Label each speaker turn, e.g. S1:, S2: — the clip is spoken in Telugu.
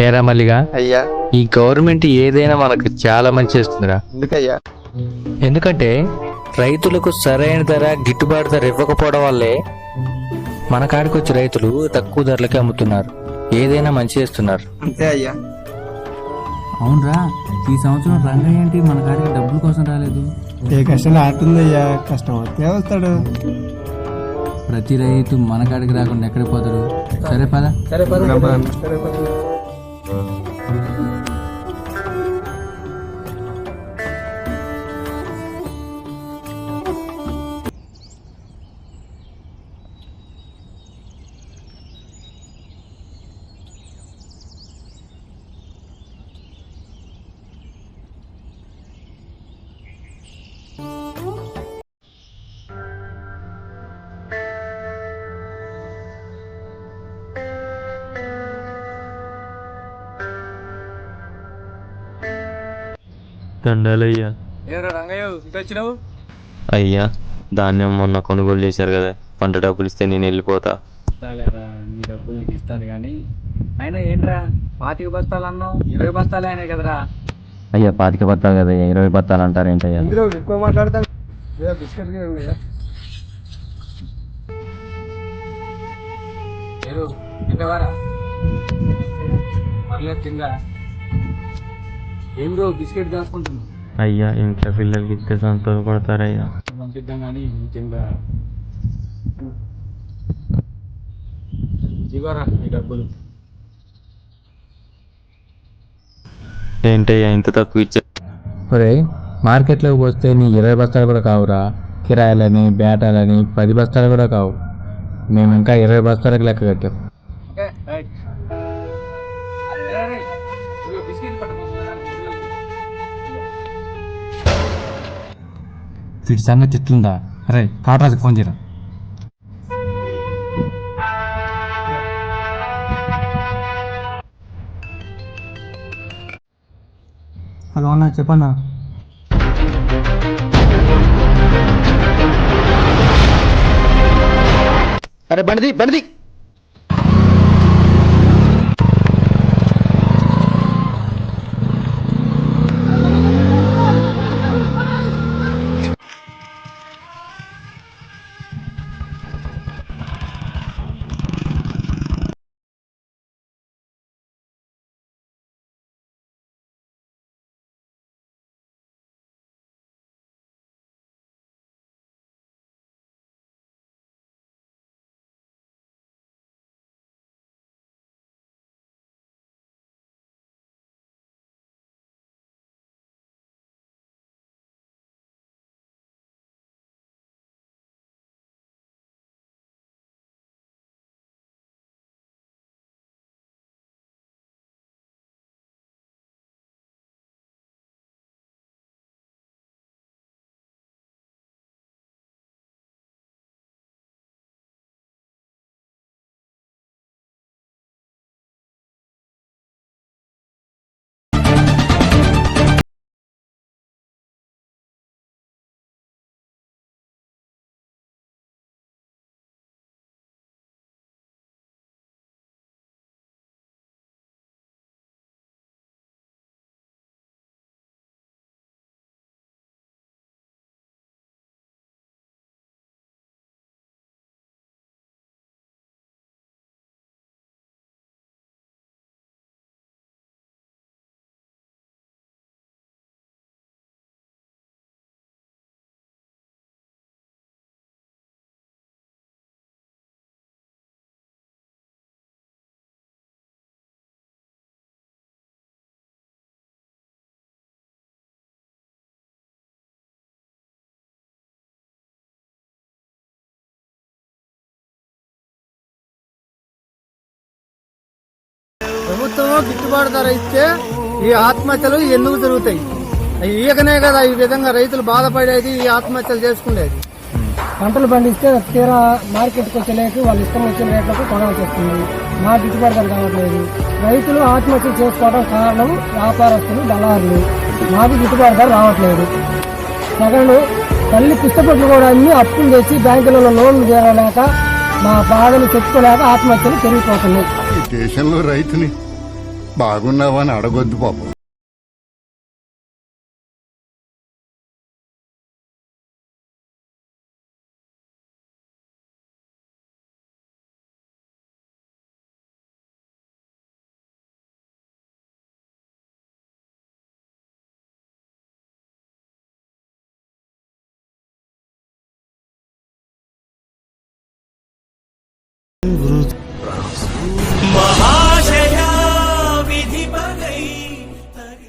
S1: ఏరా మల్లిగా,
S2: అయ్యా.
S1: ఈ గవర్నమెంట్ ఏదైనా మనకు చాలా మంచి చేస్తుందిరా.
S2: ఎందుకయ్యా?
S1: ఎందుకంటే రైతులకు సరైన ధర, గిట్టుబాటు ధర ఇవ్వకపోవడం వల్లే మన కాడికి వచ్చి రైతులు తక్కువ ధరలకే అమ్ముతున్నారు. ఏదైనా మంచి చేస్తున్నారు.
S2: అంతే అయ్యా.
S3: అవునరా, ఈ సంవత్సరం రంగయ్య ఏంటి మన కాడికి డబ్బుల కోసం రాలేదు?
S4: ఏ కష్టం ఆటుందయ్యా, కష్టం వస్తే వస్తాడు.
S3: ప్రతి రైతు మన కాడికి రాకుండా ఎక్కడికి పోతాడు? సరే పద.
S5: దండాలయ్యా.
S3: రంగయ్య వచ్చినావు?
S5: అయ్యా, ధాన్యం మొన్న కొనుగోలు చేశారు కదా, పంట డబ్బులు ఇస్తే నేను వెళ్ళిపోతా.
S3: మీ డబ్బులు నీకు ఇస్తాను కానీ అయినా ఏంట్రా 25 బస్తాలు అన్నావు, 20 బస్తాలు అయినాయి కదరా?
S5: అయ్యా, 25 బత్తాలు కదా, 20 బత్తాలు అంటారు ఏంటయ్యా?
S4: ఇందులో ఎక్కువ మాట్లాడతాను. బిస్కెట్
S3: తిన్నవారా? పర్లేదు తిందా. ఏం రో బిస్కెట్ దాచుకుంటున్నావు?
S5: అయ్యా, ఇంట్లో పిల్లలకి ఇస్తే సంతోషపడతారయ్యా.
S3: పంపిద్దాం కానీ తిందా. ఇవ్వరా ఈ డబ్బులు.
S5: ఏంటయ్యా ఇంత తక్కువ ఇచ్చా?
S1: ఒరే, మార్కెట్లోకి పోస్తే నీ 20 బస్తాలు కూడా కావురా. కిరాయిలని, బేటాలని 10 బస్తాలు కూడా కావు. మేము ఇంకా 20 బస్తాలకు లెక్క కట్టాం. వీటి సంగతి ఎట్లుందా? అరే, కాటరాజుకి ఫోన్ చేయరా.
S4: హలో అన్న, చెప్పన్నా.
S2: అరే బండిది బండిది.
S4: ప్రభుత్వం గిట్టుబాటు ధర ఇస్తే ఈ ఆత్మహత్యలు ఎందుకు జరుగుతాయి? ఈకనే కదా ఈ విధంగా రైతులు బాధపడేది, ఈ ఆత్మహత్యలు చేసుకునేది. పంటలు పండిస్తే తీరా మార్కెట్కి వచ్చేలేక వాళ్ళు ఇష్టం వచ్చిన రేట్లకు కొనాల్సి వస్తుంది. మా గిట్టుబాటు ధర కావట్లేదు. రైతులు ఆత్మహత్యలు చేసుకోవడం కారణం వ్యాపారస్తులు, దళారులు. మాకు గిట్టుబాటు ధర రావట్లేదు. సెకండ్, తల్లి పుస్తపట్లు కూడా అన్ని అప్పులు తెచ్చి బ్యాంకులలో లోన్లు చేరలేక మా బాధలు చెప్పుకోలేక ఆత్మహత్యలు పెరిగిపోతున్నాయి.
S6: ఈ దేశంలో రైతుని బాగున్నావా అని అడగొద్దు పాపం.